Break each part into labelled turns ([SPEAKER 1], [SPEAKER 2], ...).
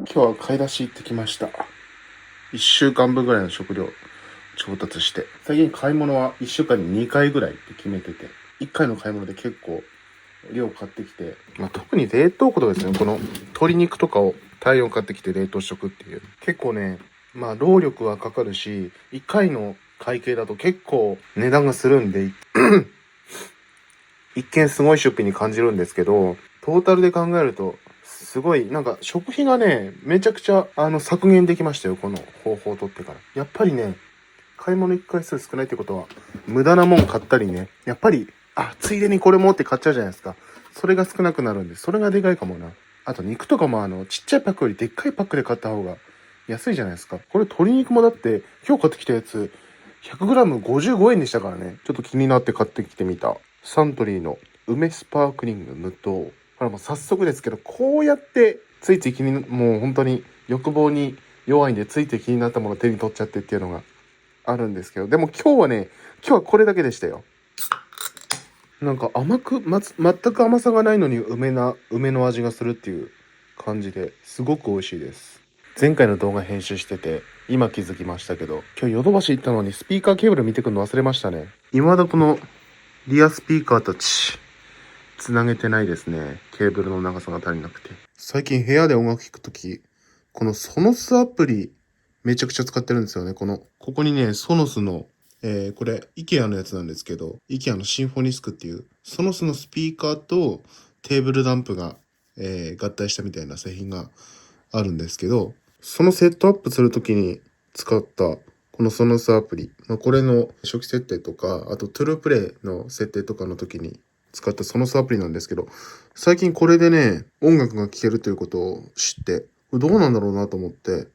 [SPEAKER 1] 今日は買い出し行ってきました。1週間分ぐらいの食料調達して。最近買い物は1週間に2回ぐらいって決めてて、1回の買い物で結構量買ってきて、特に冷凍庫とかですね、この鶏肉とかを大量買ってきて冷凍しとくっていう。結構ね、労力はかかるし、1回の会計だと結構値段がするんで、一見すごい出費に感じるんですけど、トータルで考えると、すごい、食費がね、めちゃくちゃ、削減できましたよ、この方法を取ってから。やっぱりね、買い物1回数少ないってことは、無駄なもん買ったりね、やっぱり、ついでにこれもって買っちゃうじゃないですか。それが少なくなるんで、それがでかいかもな。あと肉とかもちっちゃいパックよりでっかいパックで買った方が安いじゃないですか。これ鶏肉もだって、今日買ってきたやつ、100g55 円でしたからね。ちょっと気になって買ってきてみた。サントリーの梅スパークリング無糖。これもう早速ですけど、こうやってついついもう本当に欲望に弱いんで、ついつい気になったものを手に取っちゃってっていうのがあるんですけど、でも今日はこれだけでしたよ。全く甘さがないのに梅の味がするっていう感じですごく美味しいです。前回の動画編集してて、今気づきましたけど、今日ヨドバシ行ったのにスピーカーケーブル見てくるの忘れましたね。未だこのリアスピーカーたち、つなげてないですね。ケーブルの長さが足りなくて。最近部屋で音楽聴くとき、このソノスアプリ、めちゃくちゃ使ってるんですよね。ここにね、ソノスの、これ、IKEA のやつなんですけど、IKEA のシンフォニスクっていう、ソノスのスピーカーとテーブルランプが、合体したみたいな製品があるんですけど、そのセットアップするときに使ったこのソノスアプリ、これの初期設定とか、あとトゥループレイの設定とかの時に使ったソノスアプリなんですけど、最近これでね、音楽が聴けるということを知って、どうなんだろうなと思って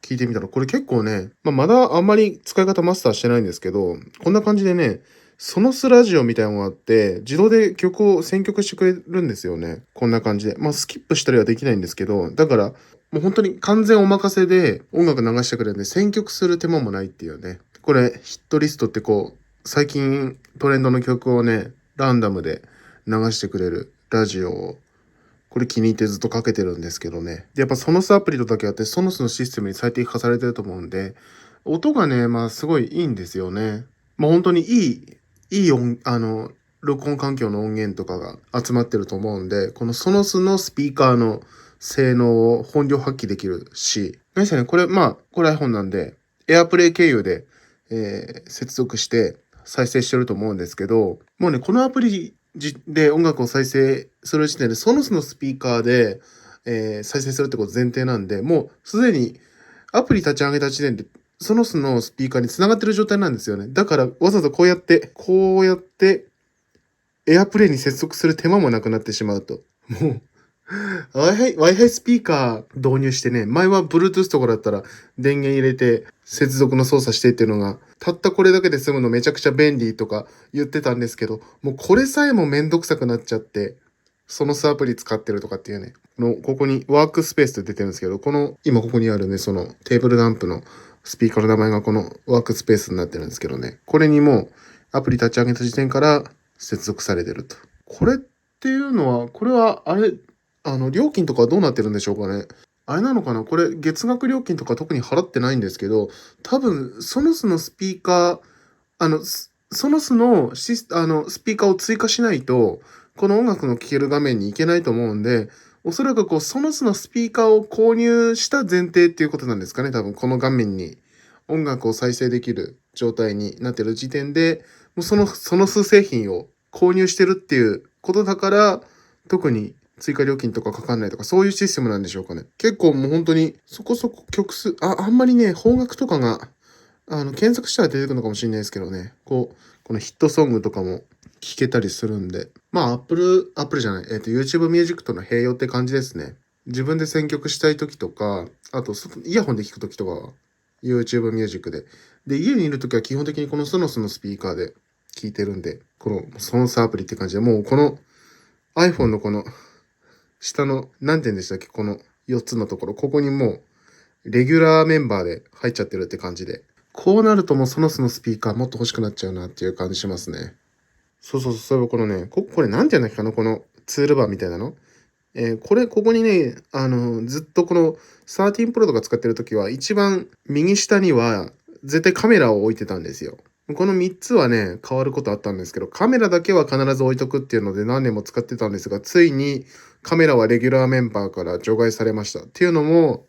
[SPEAKER 1] 聞いてみたら、これ結構ね、まだあんまり使い方マスターしてないんですけど、こんな感じでね、ソノスラジオみたいなのがあって、自動で曲を選曲してくれるんですよね。こんな感じで。スキップしたりはできないんですけど、だから、もう本当に完全お任せで音楽流してくれるんで、選曲する手間もないっていうね。これ、ヒットリストって最近トレンドの曲をね、ランダムで流してくれるラジオを、これ気に入ってずっとかけてるんですけどね。で、やっぱソノスアプリとだけあって、ソノスのシステムに最適化されてると思うんで、音がね、すごいいいんですよね。本当にいい録音環境の音源とかが集まってると思うんで、このソノスのスピーカーの性能を本領発揮できるし、何せね、これiPhone なんで、AirPlay 経由で、接続して再生してると思うんですけど、もうね、このアプリで音楽を再生する時点で、ソノスのスピーカーで、再生するってこと前提なんで、もうすでにアプリ立ち上げた時点で、ソノスのスピーカーに繋がってる状態なんですよね。だから、わざわざこうやって、エアプレイに接続する手間もなくなってしまうと。もう、Wi-Fi スピーカー導入してね、前は Bluetooth とかだったら電源入れて接続の操作してっていうのが、たったこれだけで済むのめちゃくちゃ便利とか言ってたんですけど、もうこれさえもめんどくさくなっちゃって、そのアプリ使ってるとかっていうね。ここにワークスペースって出てるんですけど、今ここにあるね、そのテーブルランプのスピーカーの名前がこのワークスペースになってるんですけどね。これにもうアプリ立ち上げた時点から接続されてると。これっていうのは、これはあれ、料金とかどうなってるんでしょうかね。あれなのかな、これ月額料金とか特に払ってないんですけど、多分、ソノスのスピーカー、ソノスのスピーカーを追加しないと、この音楽の聴ける画面に行けないと思うんで、おそらくソノスのスピーカーを購入した前提っていうことなんですかね。多分、この画面に音楽を再生できる状態になってる時点で、もうソノス製品を購入してるっていうことだから、特に追加料金とかかかんないとか、そういうシステムなんでしょうかね。結構もう本当に、そこそこ曲数、あんまりね、邦楽とかが、検索したら出てくるのかもしれないですけどね。このヒットソングとかも聞けたりするんで。Apple じゃない、YouTube Music との併用って感じですね。自分で選曲したい時とか、あと、イヤホンで聞く時とかは、YouTube Music で。で、家にいる時は基本的にこのソノスのスピーカーで聞いてるんで、このソノスアプリって感じで、もうこの iPhone のこの下の、何点でしたっけ、この4つのところ、ここにもう、レギュラーメンバーで入っちゃってるって感じで。こうなるともうソノスのスピーカーもっと欲しくなっちゃうなっていう感じしますね。そういえばこのね、これなんて言うんだっけかな、このツールバーみたいなの。ここにね、ずっとこの13 Pro とか使ってるときは、一番右下には絶対カメラを置いてたんですよ。この3つはね、変わることあったんですけど、カメラだけは必ず置いとくっていうので何年も使ってたんですが、ついにカメラはレギュラーメンバーから除外されました。っていうのも、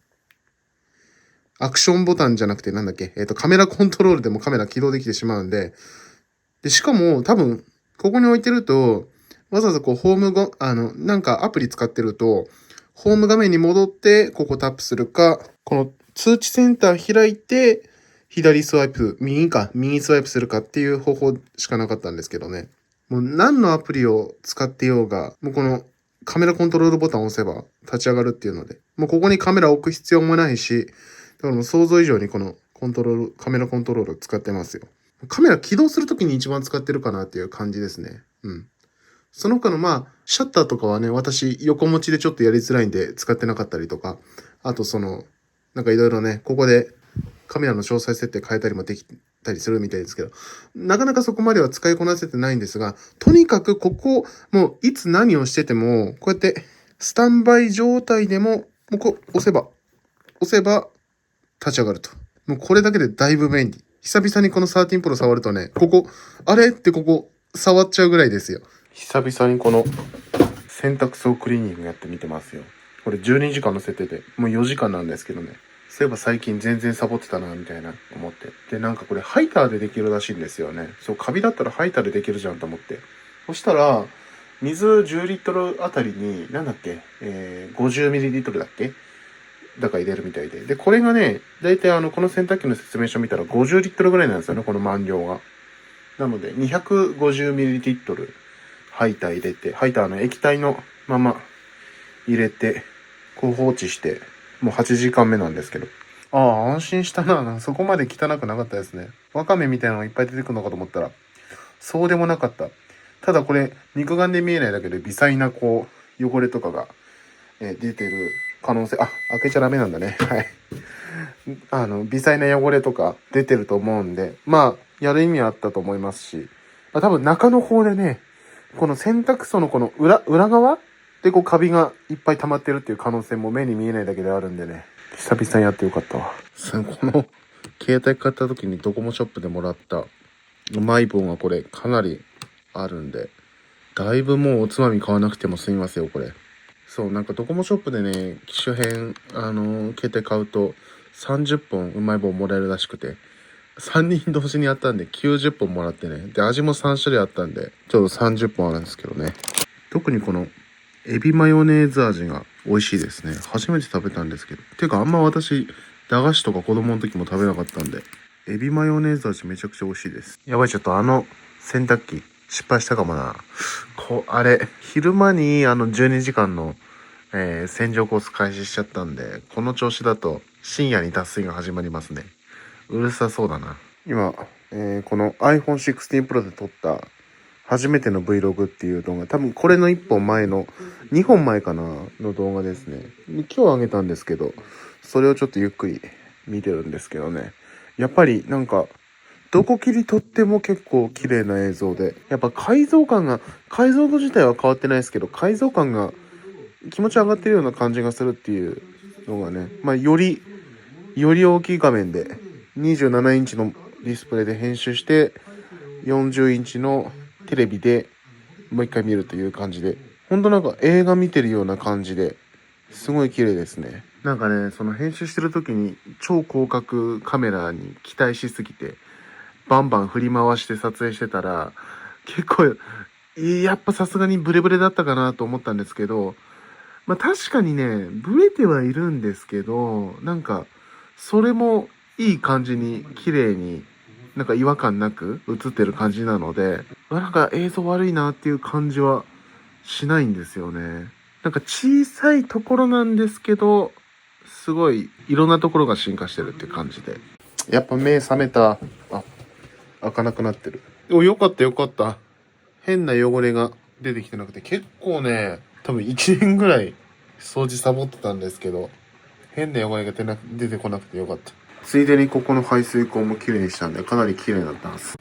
[SPEAKER 1] アクションボタンじゃなくてなんだっけ、カメラコントロールでもカメラ起動できてしまうんで、しかも多分、ここに置いてると、わざわざこう、ホームが、なんかアプリ使ってると、ホーム画面に戻って、ここタップするか、この通知センター開いて、左スワイプ、右スワイプするかっていう方法しかなかったんですけどね。もう何のアプリを使ってようが、もうこのカメラコントロールボタンを押せば立ち上がるっていうので、もうここにカメラを置く必要もないし、だからもう想像以上にこのカメラコントロール使ってますよ。カメラ起動するときに一番使ってるかなっていう感じですね。うん。その他のシャッターとかはね、私横持ちでちょっとやりづらいんで使ってなかったりとか、あとなんかいろいろね、ここでカメラの詳細設定変えたりもできたりするみたいですけど、なかなかそこまでは使いこなせてないんですが、とにかくここ、もういつ何をしてても、こうやってスタンバイ状態でも、もう押せば立ち上がると。もうこれだけでだいぶ便利。久々にこの13 Pro 触るとね、あれってここ、触っちゃうぐらいですよ。久々にこの洗濯槽クリーニングやってみてますよ。これ12時間の設定で、もう4時間なんですけどね。そういえば最近全然サボってたな、みたいな思って。で、なんかこれハイターでできるらしいんですよね。そう、カビだったらハイターでできるじゃんと思って。そしたら、水10リットルあたりに、なんだっけ、50ミリリットルだっけだから入れるみたいで。で、これがね、だいたいこの洗濯機の説明書見たら50リットルぐらいなんですよね、この満量が。なので、250ミリリットル、ハイター入れて、ハイターの液体のまま入れて、こう放置して、もう8時間目なんですけど。ああ、安心したな。そこまで汚くなかったですね。ワカメみたいなのがいっぱい出てくるのかと思ったら、そうでもなかった。ただこれ、肉眼で見えないだけで微細な汚れとかが、出てる可能性、開けちゃダメなんだね。はい。微細な汚れとか出てると思うんで、やる意味はあったと思いますし、多分中の方でね、この洗濯槽のこの裏側でカビがいっぱい溜まってるっていう可能性も目に見えないだけであるんでね、久々にやってよかったわ。この、携帯買った時にドコモショップでもらったうまい棒がこれかなりあるんで、だいぶもうおつまみ買わなくても済みますよ、これ。そう、なんかドコモショップでね、機種変、携帯買うと30本うまい棒もらえるらしくて、3人同時にやったんで90本もらってね。で、味も3種類あったんで、ちょうど30本あるんですけどね。特にこの、エビマヨネーズ味が美味しいですね。初めて食べたんですけど。てかあんま私、駄菓子とか子供の時も食べなかったんで、エビマヨネーズ味めちゃくちゃ美味しいです。やばい、ちょっと洗濯機、失敗したかもな。昼間に12時間の、洗浄コース開始しちゃったんで、この調子だと深夜に脱水が始まりますね。うるさそうだな。今、この iPhone 16 Pro で撮った初めての Vlog っていう動画、多分これの1本前の、2本前かなの動画ですね。今日あげたんですけど、それをちょっとゆっくり見てるんですけどね。やっぱりなんか、どこ切り撮っても結構綺麗な映像で、やっぱ解像度自体は変わってないですけど、解像感が気持ち上がってるような感じがするっていうのがね、より大きい画面で27インチのディスプレイで編集して40インチのテレビでもう一回見るという感じで、ほんとなんか映画見てるような感じですごい綺麗ですね。なんかね、その編集してる時に超広角カメラに期待しすぎてバンバン振り回して撮影してたら結構やっぱさすがにブレブレだったかなと思ったんですけど、確かにね、ブレてはいるんですけど、なんかそれもいい感じに綺麗になんか違和感なく映ってる感じなので、なんか映像悪いなっていう感じはしないんですよね。なんか小さいところなんですけど、すごいいろんなところが進化してるって感じで。やっぱ目覚めた。開かなくなってる。よかったよかった。変な汚れが出てきてなくて、結構ね、多分1年ぐらい掃除サボってたんですけど、変な汚れが出てこなくてよかった。ついでにここの排水口も綺麗にしたんで、かなり綺麗になったはず。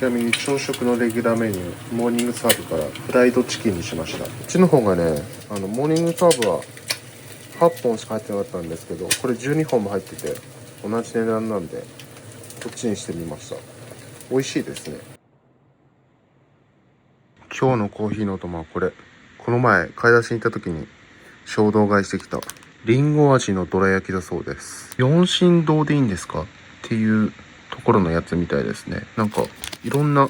[SPEAKER 1] ちなみに朝食のレギュラーメニュー、モーニングサーブからフライドチキンにしました。こっちの方がね、モーニングサーブは8本しか入ってなかったんですけど、これ12本も入ってて同じ値段なんでこっちにしてみました。美味しいですね。今日のコーヒーのお供はこれ。この前買い出しに行った時に衝動買いしてきたリンゴ味のどら焼きだそうです。四神堂でいいんですかっていうところのやつみたいですね。なんかいろんな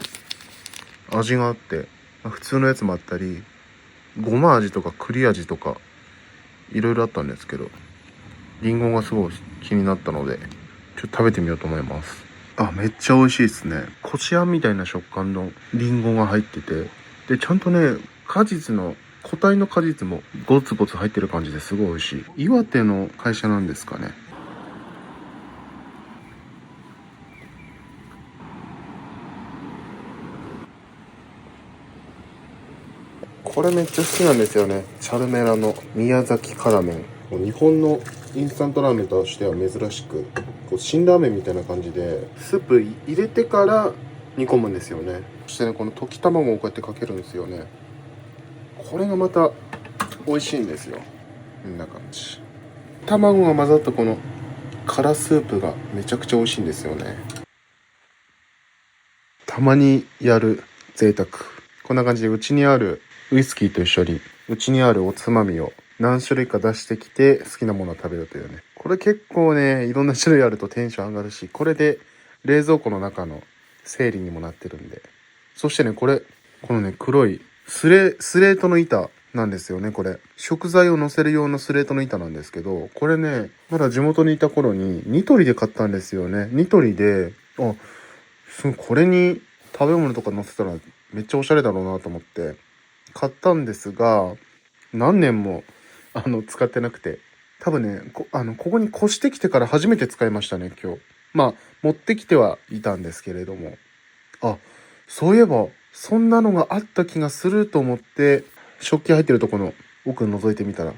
[SPEAKER 1] 味があって、普通のやつもあったり、ごま味とか栗味とかいろいろあったんですけど、リンゴがすごい気になったのでちょっと食べてみようと思います。めっちゃ美味しいですね。こしあんみたいな食感のリンゴが入ってて、でちゃんとね、果実の個体の果実もゴツゴツ入ってる感じですごい美味しい。岩手の会社なんですかね。これめっちゃ好きなんですよね。チャルメラの宮崎辛麺。日本のインスタントラーメンとしては珍しく、辛ラーメンみたいな感じでスープ入れてから煮込むんですよね。そしてね、この溶き卵をこうやってかけるんですよね。これがまた美味しいんですよ。こんな感じ。卵が混ざったこの辛スープがめちゃくちゃ美味しいんですよね。たまにやる贅沢。こんな感じでうちにあるウイスキーと一緒にうちにあるおつまみを何種類か出してきて好きなものを食べるというね。これ結構ね、いろんな種類あるとテンション上がるし、これで冷蔵庫の中の整理にもなってるんで。そしてね、このね、黒いスレートの板なんですよね。これ食材を乗せる用のスレートの板なんですけど、これね、まだ地元にいた頃にニトリで買ったんですよね。ニトリでこれに食べ物とか乗せたらめっちゃおしゃれだろうなと思って買ったんですが、何年も使ってなくて、多分ね、ここに越してきてから初めて使いましたね、今日。持ってきてはいたんですけれども、そういえばそんなのがあった気がすると思って食器入ってるとこの奥覗いてみたら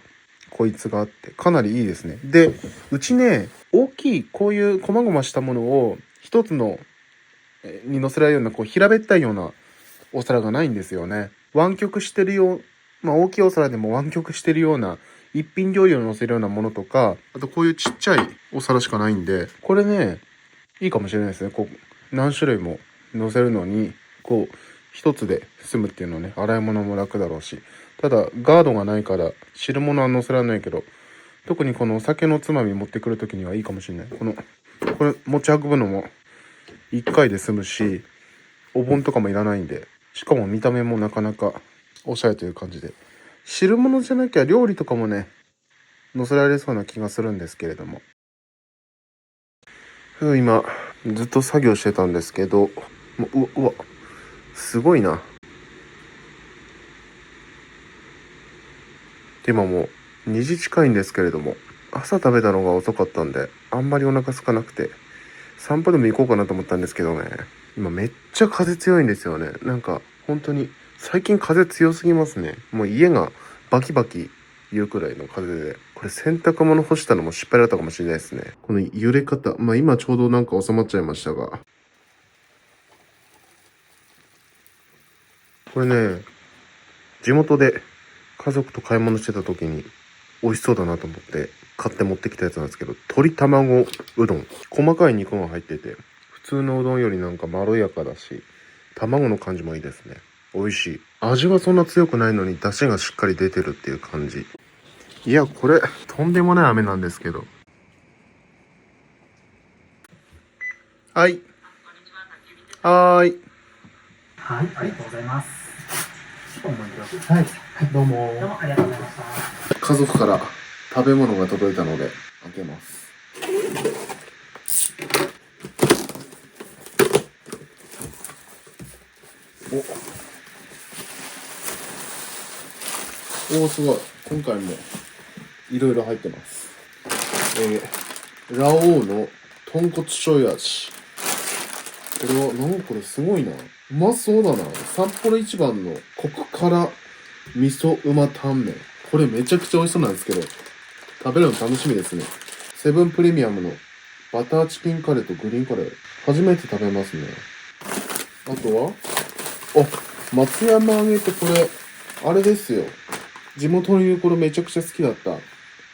[SPEAKER 1] こいつがあって、かなりいいですね。で、うちね、大きいこういう細々したものを一つのに乗せられるような平べったいようなお皿がないんですよね。湾曲してるよう、大きいお皿でも湾曲してるような一品料理を乗せるようなものとか、あとこういうちっちゃいお皿しかないんで、これね、いいかもしれないですね。何種類も乗せるのに一つで済むっていうのはね、洗い物も楽だろうし、ただガードがないから汁物は乗せられないけど、特にこのお酒のつまみ持ってくるときにはいいかもしれない。これ持ち運ぶのも1回で済むし、お盆とかもいらないんで、しかも見た目もなかなかおしゃれという感じで、汁物じゃなきゃ料理とかもね、乗せられそうな気がするんですけれども。今ずっと作業してたんですけど、うわすごいな。今もう2時近いんですけれども、朝食べたのが遅かったんであんまりお腹空かなくて、散歩でも行こうかなと思ったんですけどね、今めっちゃ風強いんですよね。なんか本当に最近風強すぎますね。もう家がバキバキ言うくらいの風で、これ洗濯物干したのも失敗だったかもしれないですね。この揺れ方、今ちょうどなんか収まっちゃいましたが、これね、地元で家族と買い物してた時に美味しそうだなと思って買って持ってきたやつなんですけど、鶏卵うどん。細かい肉が入ってて、普通のうどんよりなんかまろやかだし、卵の感じもいいですね。美味しい。味はそんな強くないのに出汁がしっかり出てるっていう感じ。いや、これとんでもない雨なんですけど。はい。はーい。
[SPEAKER 2] はい、ありがとうございます。はい、どうも。どうもありがとうございました。
[SPEAKER 1] 家族から食べ物が届いたので開けます。おすごい。今回もいろいろ入ってます。ラオウの豚骨醤油味。これすごいな。うまそうだな。札幌一番のコク辛味噌うまタンメン。これめちゃくちゃ美味しそうなんですけど、食べるの楽しみですね。セブンプレミアムのバターチキンカレーとグリーンカレー。初めて食べますね。あとは、松山揚げってこれ、あれですよ。地元にいる頃めちゃくちゃ好きだった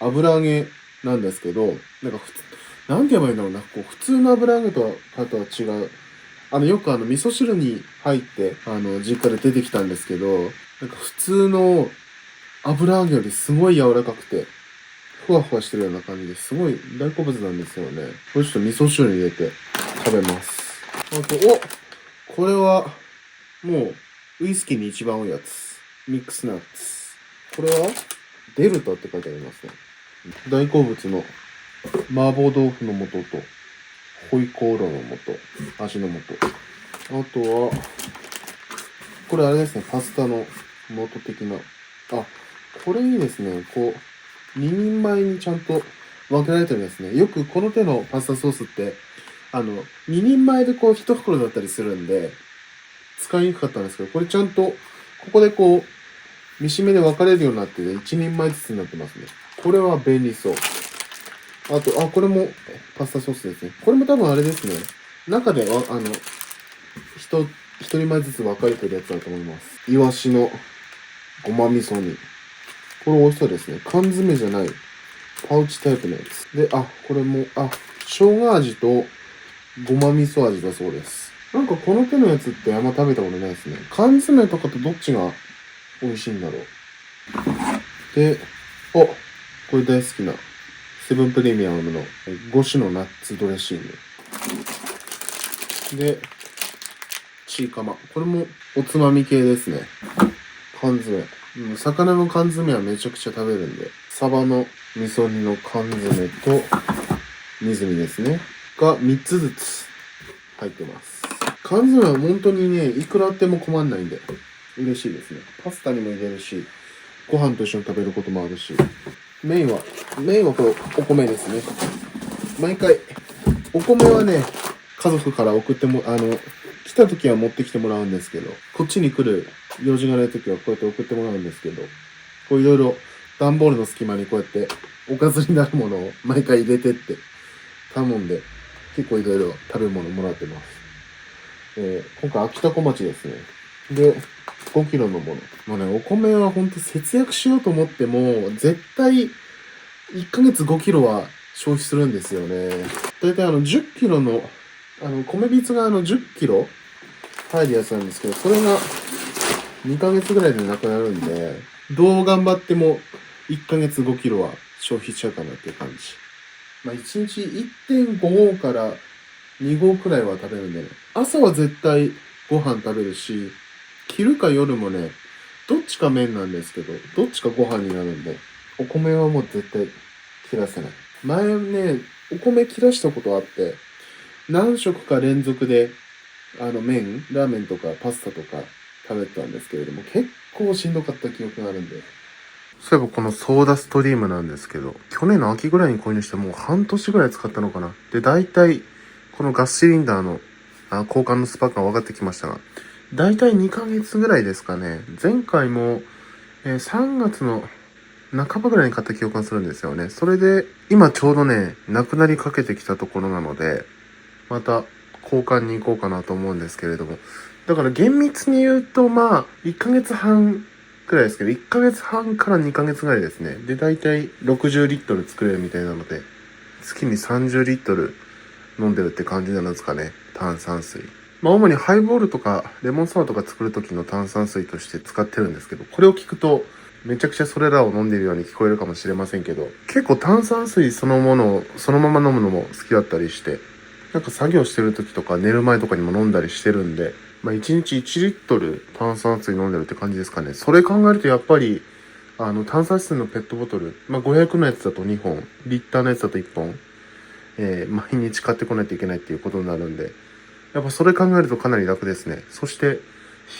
[SPEAKER 1] 油揚げなんですけど、なんかなんて言えばいいんだろうな。こう、普通の油揚げとは違う。よく味噌汁に入って、実家で出てきたんですけど、なんか普通の油揚げよりすごい柔らかくて、ふわふわしてるような感じですごい大好物なんですよね。これちょっと味噌汁に入れて食べます。あと、これは、もう、ウイスキーに一番合うやつ。ミックスナッツ。これは、デルタって書いてありますね。大好物の麻婆豆腐の素と、ホイコーローの素、味の素。あとは、これあれですね、パスタの素的な。これいいですね。こう、2人前にちゃんと分けられてるんですね。よくこの手のパスタソースって、2人前でこう1袋だったりするんで、使いにくかったんですけど、これちゃんと、ここでこう、見しめで分かれるようになってて、1人前ずつになってますね。これは便利そう。あと、これもパスタソースですね。これも多分あれですね。中では、一人前ずつ分かれてるやつだと思います。イワシのごま味噌煮。これ美味しそうですね。缶詰じゃない。パウチタイプのやつ。で、これも、生姜味とごま味噌味だそうです。なんかこの手のやつってあんま食べたことないですね。缶詰とかとどっちが美味しいんだろう。で、これ大好きなセブンプレミアムの5種のナッツドレッシング。で、チーカマ。これもおつまみ系ですね。缶詰。魚の缶詰はめちゃくちゃ食べるんで。サバの味噌煮の缶詰と水煮ですね。が3つずつ入ってます。缶詰は本当にね、いくらあっても困んないんで、嬉しいですね。パスタにも入れるし、ご飯と一緒に食べることもあるし。メインはこれお米ですね。毎回、お米はね、家族から送っても、来た時は持ってきてもらうんですけど、こっちに来る用事がない時はこうやって送ってもらうんですけど、こういろいろ段ボールの隙間にこうやっておかずになるものを毎回入れてって頼んで、結構いろいろ食べ物もらってます。今回秋田小町ですね。で、5キロのもの。お米はほんと節約しようと思っても、絶対1ヶ月5キロは消費するんですよね。だいたい10キロの、米びつが10キロ入るやつなんですけど、それが2ヶ月ぐらいでなくなるんで、どう頑張っても1ヶ月5キロは消費しちゃうかなっていう感じ。1日 1.5 合から2合くらいは食べるんでね。朝は絶対ご飯食べるし、昼か夜もね、どっちか麺なんですけど、どっちかご飯になるんで、お米はもう絶対切らせない。前ね、お米切らしたことあって、何食か連続で、ラーメンとかパスタとか食べてたんですけれども、結構しんどかった記憶があるんで。そういえばこのソーダストリームなんですけど、去年の秋ぐらいに購入してもう半年ぐらい使ったのかな。で、大体、このガスシリンダーの交換のスパックが分かってきましたが、大体2ヶ月ぐらいですかね。前回も、3月の半ばぐらいに買った記憶がするんですよね。それで、今ちょうどね、なくなりかけてきたところなので、また交換に行こうかなと思うんですけれども。だから厳密に言うと、1ヶ月半くらいですけど、1ヶ月半から2ヶ月ぐらいですね。で、大体60リットル作れるみたいなので、月に30リットル飲んでるって感じなんですかね。炭酸水。主にハイボールとかレモンサワーとか作る時の炭酸水として使ってるんですけど、これを聞くとめちゃくちゃそれらを飲んでいるように聞こえるかもしれませんけど、結構炭酸水そのものをそのまま飲むのも好きだったりして、なんか作業してる時とか寝る前とかにも飲んだりしてるんで、1日1リットル炭酸水飲んでるって感じですかね。それ考えるとやっぱり、炭酸水のペットボトル、500のやつだと2本、リッターのやつだと1本、毎日買ってこないといけないっていうことになるんで、やっぱそれ考えるとかなり楽ですね。そして、費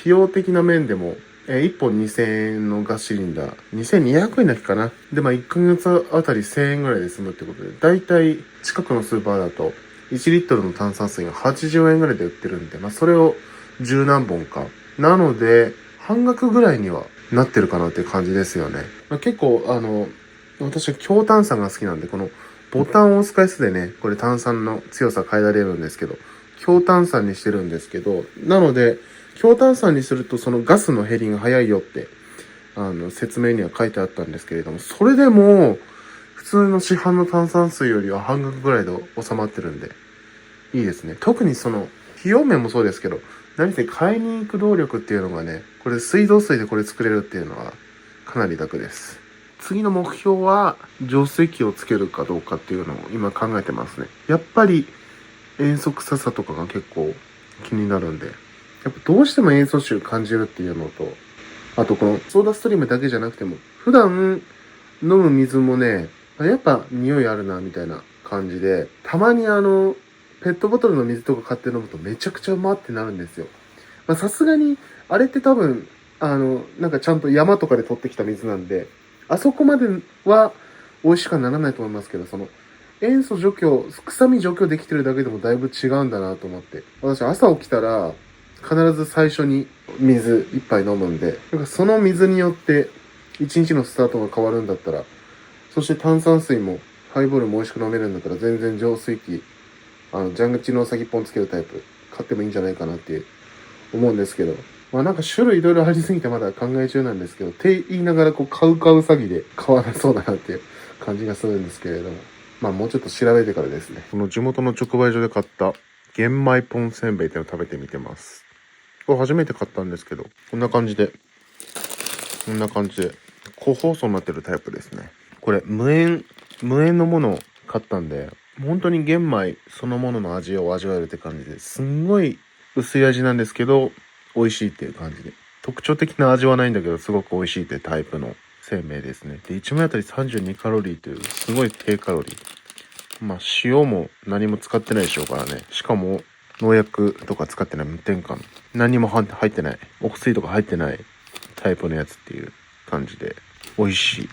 [SPEAKER 1] 用的な面でも、1本2000円のガスシリンダー、2200円だっけかな。で、1ヶ月あたり1000円ぐらいで済むってことで、だいたい近くのスーパーだと、1リットルの炭酸水が80円ぐらいで売ってるんで、それを10何本か。なので、半額ぐらいにはなってるかなっていう感じですよね。結構、私は強炭酸が好きなんで、このボタンを押す回数でね、これ炭酸の強さ変えられるんですけど、強炭酸にしてるんですけど、なので、強炭酸にするとそのガスの減りが早いよって、説明には書いてあったんですけれども、それでも、普通の市販の炭酸水よりは半額ぐらいで収まってるんで、いいですね。特にその、費用面もそうですけど、何せ買いに行く動力っていうのがね、これ水道水でこれ作れるっていうのは、かなり楽です。次の目標は、浄水器をつけるかどうかっていうのを今考えてますね。やっぱり、塩素臭さとかが結構気になるんで、やっぱどうしても塩素臭感じるっていうのと、あとこのソーダストリームだけじゃなくても、普段飲む水もね、やっぱ匂いあるなみたいな感じで、たまにペットボトルの水とか買って飲むとめちゃくちゃうまってなるんですよ。さすがに、あれって多分、なんかちゃんと山とかで取ってきた水なんで、あそこまでは美味しくはならないと思いますけど、その、塩素除去、臭み除去できてるだけでもだいぶ違うんだなと思って。私朝起きたら、必ず最初に水一杯飲むんで、だからその水によって一日のスタートが変わるんだったら、そして炭酸水もハイボールも美味しく飲めるんだったら全然浄水器、蛇口の先っぽにつけるタイプ買ってもいいんじゃないかなって思うんですけど、なんか種類いろいろありすぎてまだ考え中なんですけど、って言いながらこう買う詐欺で買わなそうだなっていう感じがするんですけれども、もうちょっと調べてからですね。この地元の直売所で買った玄米ポンせんべいっていうのを食べてみてます。これ初めて買ったんですけど、こんな感じで個包装になってるタイプですね。これ無塩のものを買ったんで、本当に玄米そのものの味を味わえるって感じで、すんごい薄い味なんですけど、美味しいっていう感じで。特徴的な味はないんだけど、すごく美味しいっていうタイプのせんべいですね。で、1枚あたり32カロリーという、すごい低カロリー。塩も何も使ってないでしょうからね。しかも、農薬とか使ってない無添加の。何も入ってない。お薬とか入ってないタイプのやつっていう感じで、美味しい。